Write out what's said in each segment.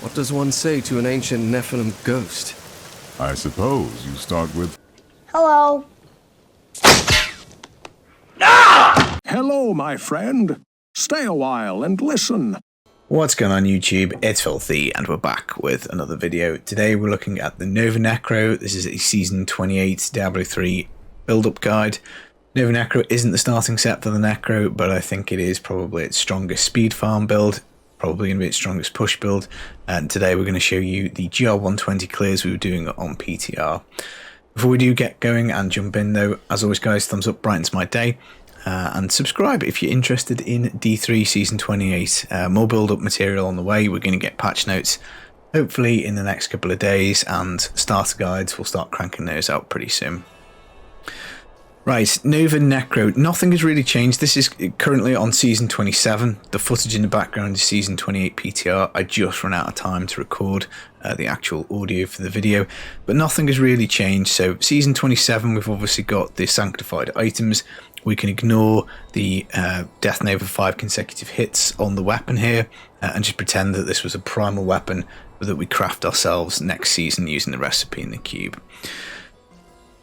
What does one say to an ancient Nephilim ghost? I suppose you start with... Hello. Hello, my friend. Stay a while and listen. What's going on YouTube? It's Filthy and we're back with another video. Today we're looking at the Nova Necro. This is a Season 28 Diablo 3 build-up guide. Nova Necro isn't the starting set for the Necro, but I think it is probably its strongest speed farm build, probably going to be its strongest push build. And today we're going to show you the GR120 clears we were doing on PTR. Before we do get going and jump in though, as always guys, thumbs up brightens my day. And subscribe if you're interested in D3 Season 28. More build-up material on the way. We're going to get patch notes hopefully in the next couple of days, and starter guides, we'll start cranking those out pretty soon. Right, Nova Necro. Nothing has really changed. This is currently on Season 27. The footage in the background is Season 28 PTR. I just ran out of time to record the actual audio for the video, but nothing has really changed. So Season 27, we've obviously got the sanctified items. We can ignore the Death Nova 5 consecutive hits on the weapon here and just pretend that this was a primal weapon that we craft ourselves next season using the recipe in the cube.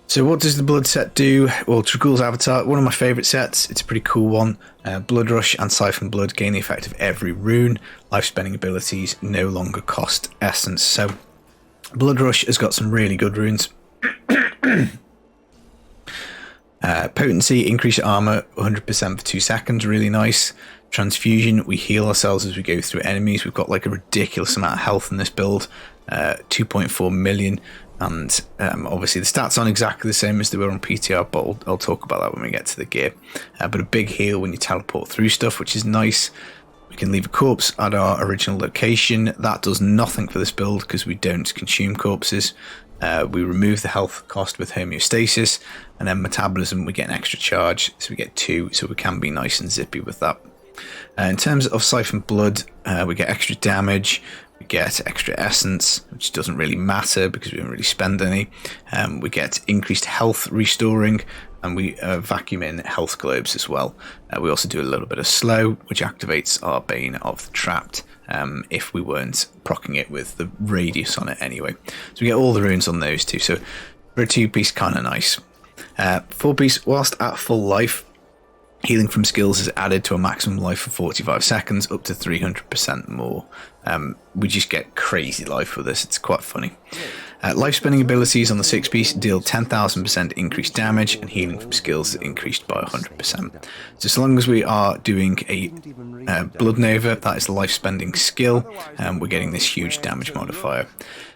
So what does the blood set do? Well, Trag'Ouls Avatar, one of my favourite sets. It's a pretty cool one. Blood Rush and Siphon Blood gain the effect of every rune. Life spending abilities no longer cost essence. So Blood Rush has got some really good runes. Potency, increase your armor 100% for 2 seconds, really nice. Transfusion, we heal ourselves as we go through enemies. We've got like a ridiculous amount of health in this build, 2.4 million. And obviously the stats aren't exactly the same as they were on PTR, but I'll talk about that when we get to the gear. But a big heal when you teleport through stuff, which is nice. We can leave a corpse at our original location. That does nothing for this build because we don't consume corpses. We remove the health cost with homeostasis, and then metabolism we get an extra charge, so we get 2, so we can be nice and zippy with that. In terms of Siphon Blood, we get extra damage, we get extra essence, which doesn't really matter because we don't really spend any. We get increased health restoring, and we vacuum in health globes as well. We also do a little bit of slow, which activates our Bane of the Trapped, if we weren't proccing it with the radius on it anyway. So we get all the runes on those two, so for a 2-piece, kind of nice. 4-piece, whilst at full life, healing from skills is added to a maximum life of 45 seconds, up to 300% more. We just get crazy life with this, it's quite funny. Life spending abilities on the 6-piece deal 10,000% increased damage, and healing from skills is increased by 100%. So long as we are doing a Blood Nova, that is the life spending skill, we're getting this huge damage modifier.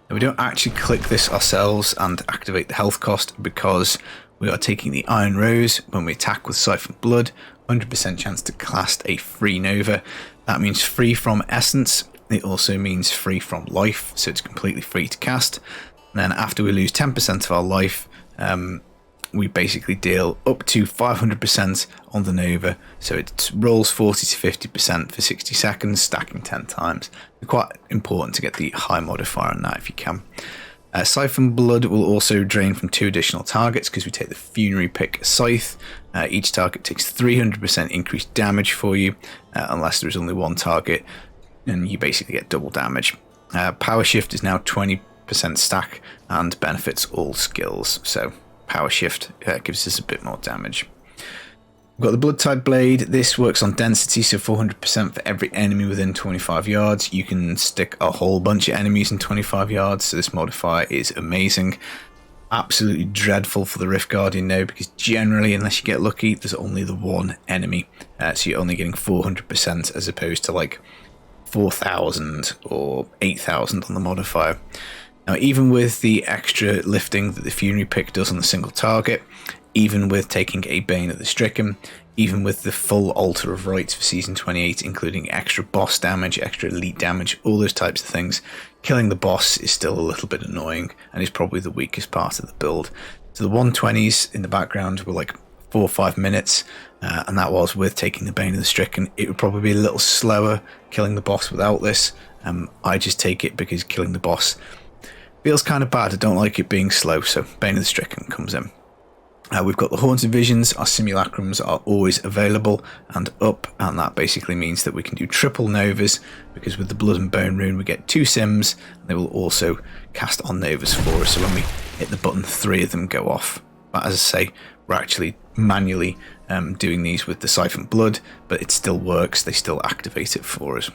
Now, we don't actually click this ourselves and activate the health cost because we are taking the Iron Rose when we attack with Siphon Blood, 100% chance to cast a free Nova. That means free from essence. It also means free from life, so it's completely free to cast. And then after we lose 10% of our life, we basically deal up to 500% on the Nova. So it rolls 40 to 50% for 60 seconds, stacking 10 times. It's quite important to get the high modifier on that if you can. Siphon Blood will also drain from 2 additional targets because we take the Funerary Pick Scythe. Each target takes 300% increased damage for you, unless there is only one target, and you basically get double damage. Power Shift is now 20% stack and benefits all skills, so Power Shift gives us a bit more damage. We've got the Blood-Tide Blade. This works on density, so 400% for every enemy within 25 yards. You can stick a whole bunch of enemies in 25 yards, so this modifier is amazing. Absolutely dreadful for the Rift Guardian now, because generally, unless you get lucky, there's only the one enemy. So you're only getting 400% as opposed to like 4,000 or 8,000 on the modifier. Now, even with the extra lifting that the Funerary Pick does on the single target, even with taking a Bane of the Stricken, even with the full Altar of Rites for Season 28, including extra boss damage, extra elite damage, all those types of things, killing the boss is still a little bit annoying and is probably the weakest part of the build. So the 120s in the background were like 4 or 5 minutes, and that was with taking the Bane of the Stricken. It would probably be a little slower killing the boss without this. I just take it because killing the boss feels kind of bad. I don't like it being slow, so Bane of the Stricken comes in. We've got the Haunted Visions. Our simulacrums are always available and up, and that basically means that we can do triple novas, because with the Blood and Bone rune we get 2 sims, and they will also cast on novas for us. So when we hit the button, 3 of them go off. But as I say, we're actually manually doing these with the Siphon Blood, but it still works. They still activate it for us.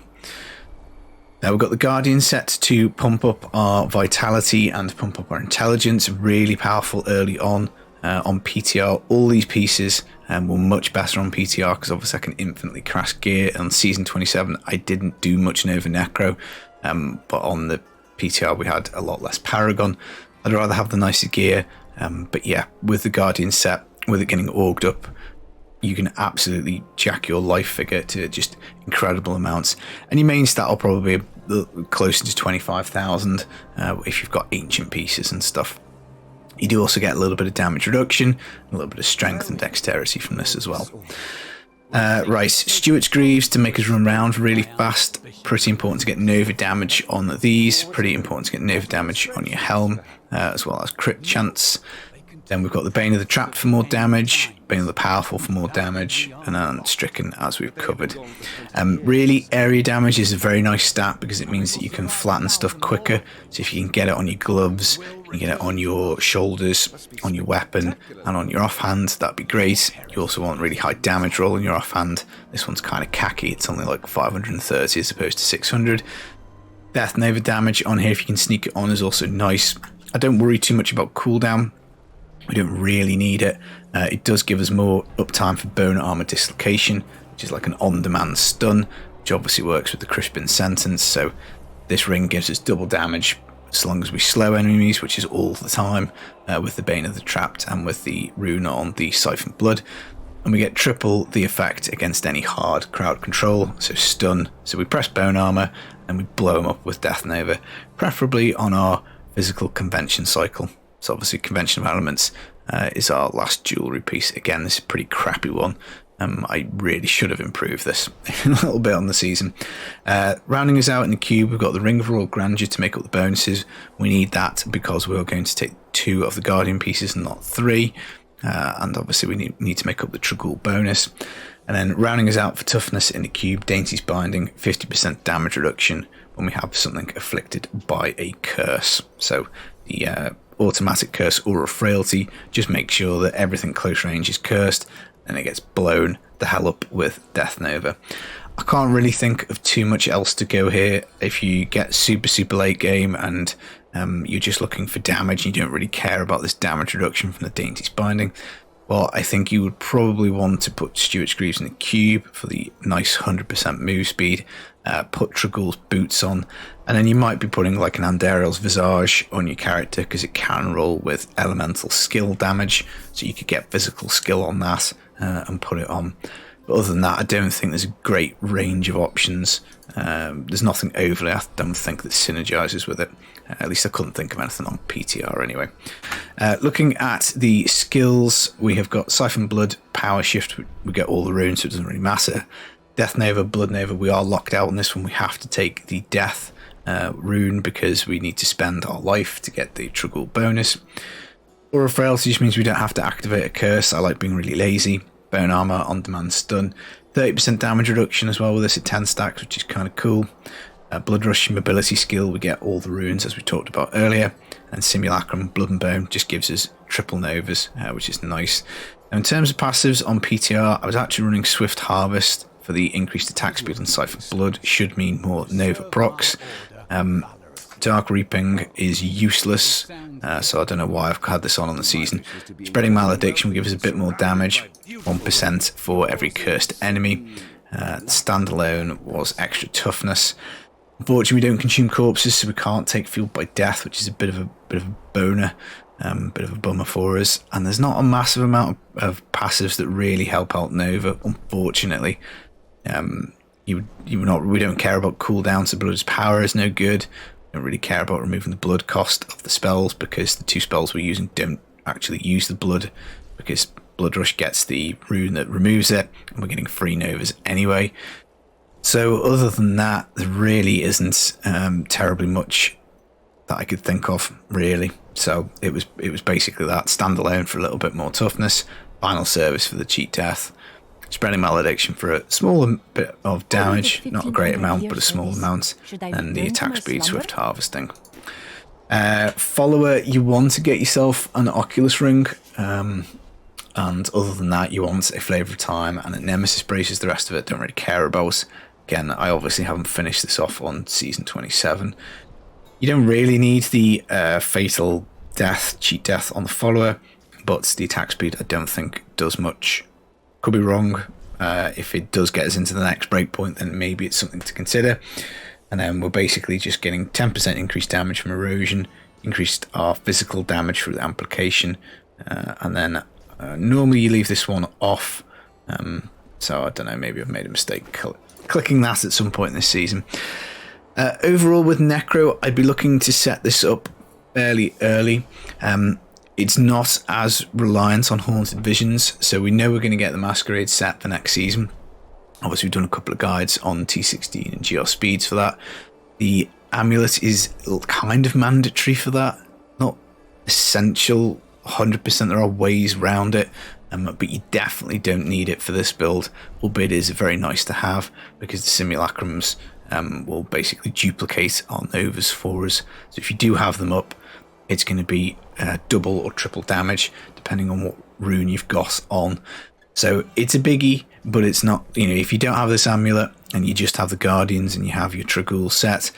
Now we've got the Guardian set to pump up our vitality and pump up our intelligence. Really powerful early on PTR. All these pieces were much better on PTR, because obviously I can infinitely crash gear. On season 27 I didn't do much Nova Necro, but on the PTR we had a lot less Paragon. I'd rather have the nicer gear, but yeah, with the Guardian set, with it getting orged up, you can absolutely jack your life figure to just incredible amounts, and your main stat will probably be closer to 25,000 if you've got ancient pieces and stuff. You do also get a little bit of damage reduction, a little bit of strength and dexterity from this as well. Right, Stewart's Greaves to make us run around really fast. Pretty important to get Nova damage on these. Pretty important to get Nova damage on your helm, as well as crit chance. Then we've got the Bane of the Trapped for more damage, Bane of the Powerful for more damage, and then Stricken, as we've covered. Really, area damage is a very nice stat, because it means that you can flatten stuff quicker. So if you can get it on your gloves, you get it on your shoulders, on your weapon, and on your offhand, that'd be great. You also want really high damage roll on your offhand. This one's kind of cacky, it's only like 530 as opposed to 600. Death Nova damage on here, if you can sneak it on, is also nice. I don't worry too much about cooldown. We don't really need it. It does give us more uptime for bone armor dislocation, which is like an on-demand stun, which obviously works with the Crispin Sentence. So this ring gives us double damage as long as we slow enemies, which is all the time with the Bane of the Trapped and with the rune on the Siphon Blood. And we get triple the effect against any hard crowd control, so stun. So we press bone armor and we blow them up with Death Nova, preferably on our physical convention cycle. So obviously Convention of Elements is our last jewellery piece. Again, this is a pretty crappy one. I really should have improved this a little bit on the season. Rounding us out in the cube, we've got the Ring of Royal Grandeur to make up the bonuses. We need that because we're going to take 2 of the Guardian pieces and not 3. And obviously we need to make up the Trag'Oul bonus. And then rounding us out for toughness in the cube, Dainty's Binding, 50% damage reduction when we have something afflicted by a curse. So the automatic curse or a frailty, just make sure that everything close range is cursed and it gets blown the hell up with Death Nova. I can't really think of too much else to go here. If you get super late game and you're just looking for damage and you don't really care about this damage reduction from the Dainty's Binding, well, I think you would probably want to put Stewart's Greaves in the cube for the nice 100% move speed, put Trag'Oul's boots on, and then you might be putting like an Andariel's Visage on your character, because it can roll with elemental skill damage, so you could get physical skill on that and put it on. But other than that, I don't think there's a great range of options. There's nothing overly, I don't think, that synergizes with it. At least I couldn't think of anything on PTR anyway. Looking at the skills, we have got Siphon Blood, Power Shift, we get all the runes, so it doesn't really matter. Death Nova, Blood Nova, we are locked out on this one. We have to take the Death rune because we need to spend our life to get the Trag'Oul bonus. Aura Frailty just means we don't have to activate a curse. I like being really lazy. Bone Armor, on-demand stun. 30% damage reduction as well with this at 10 stacks, which is kind of cool. Blood Rush mobility skill, we get all the runes as we talked about earlier. And Simulacrum, Blood and Bone, just gives us triple novas, which is nice. Now, in terms of passives on PTR, I was actually running Swift Harvest for the increased attack speed on Siphon Blood. Should mean more Nova procs. Dark Reaping is useless, so I don't know why I've had this on the season. Spreading Malediction will give us a bit more damage, 1% for every cursed enemy. Standalone was extra toughness. Unfortunately, we don't consume corpses, so we can't take Fueled by Death, which is a bit of a boner, bit of a bummer for us. And there's not a massive amount of passives that really help out Nova, unfortunately. We don't care about cooldowns, so Blood's Power is no good. Don't really care about removing the blood cost of the spells, because the 2 spells we're using don't actually use the blood, because Blood Rush gets the rune that removes it, and we're getting free novas anyway. So other than that, there really isn't terribly much that I could think of, really. So it was basically that, standalone for a little bit more toughness, final service for the cheat death, spreading malediction for a small bit of damage, not a great amount, but a small amount, and the attack speed, swift harvesting. Follower, you want to get yourself an Oculus ring, and other than that, you want a Flavour of Time and a Nemesis Braces. The rest of it don't really care about. Again, I obviously haven't finished this off on season 27. You don't really need the fatal death, cheat death on the follower, but the attack speed I don't think does much. Could be wrong. If it does get us into the next breakpoint, then maybe it's something to consider. And then we're basically just getting 10% increased damage from erosion, increased our physical damage through the amplification, and then normally you leave this one off. So I don't know, maybe I've made a mistake clicking that at some point in this season. Overall with Necro, I'd be looking to set this up fairly early. It's not as reliant on Haunted Visions, so we know we're going to get the Masquerade set for next season. Obviously, we've done a couple of guides on T16 and GR speeds for that. The amulet is kind of mandatory for that. Not essential 100%, there are ways around it, but you definitely don't need it for this build, albeit it is very nice to have, because the simulacrums will basically duplicate our Novas for us. So if you do have them up, it's going to be double or triple damage, depending on what rune you've got on. So it's a biggie, but it's not, if you don't have this amulet and you just have the Guardians and you have your Trag'Ouls set,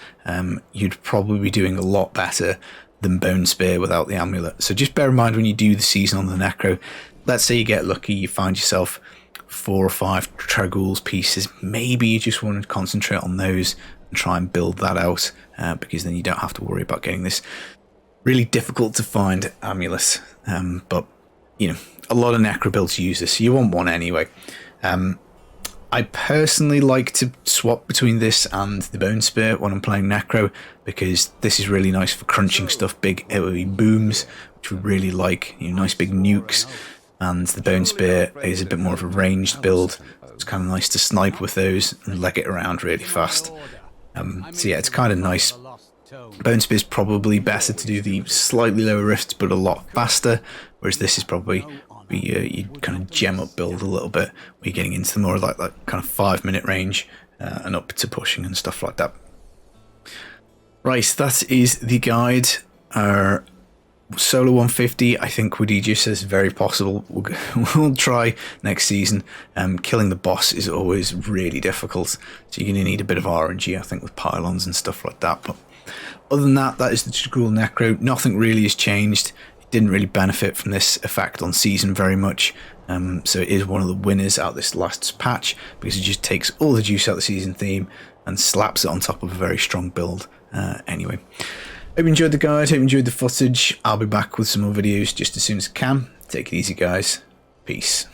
you'd probably be doing a lot better than Bone Spear without the amulet. So just bear in mind when you do the season on the Necro, let's say you get lucky, you find yourself 4 or 5 Trag'Ouls pieces, maybe you just want to concentrate on those and try and build that out, because then you don't have to worry about getting this really difficult to find amulet. But a lot of Necro builds use this, so you want one anyway. I personally like to swap between this and the Bone Spear when I'm playing Necro, because this is really nice for crunching stuff, big AoE booms, which we really like, nice big nukes, and the Bone Spear is a bit more of a ranged build. It's kind of nice to snipe with those and leg it around really fast. So yeah, it's kind of nice. Bone Spear is probably better to do the slightly lower rifts, but a lot faster, whereas this is probably you kind of gem up build a little bit, where you're getting into the more like kind of 5-minute range and up to pushing and stuff like that. Right, that is the guide. Solo 150, I think with Aegis is very possible. We'll try next season. Killing the boss is always really difficult, so you're going to need a bit of RNG, I think, with pylons and stuff like that. But other than that, that is the Trag'Oul Necro. Nothing really has changed. It didn't really benefit from this effect on season very much. So it is one of the winners out of this last patch, because it just takes all the juice out of the season theme and slaps it on top of a very strong build. Anyway, hope you enjoyed the guide, hope you enjoyed the footage. I'll be back with some more videos just as soon as I can. Take it easy, guys. Peace.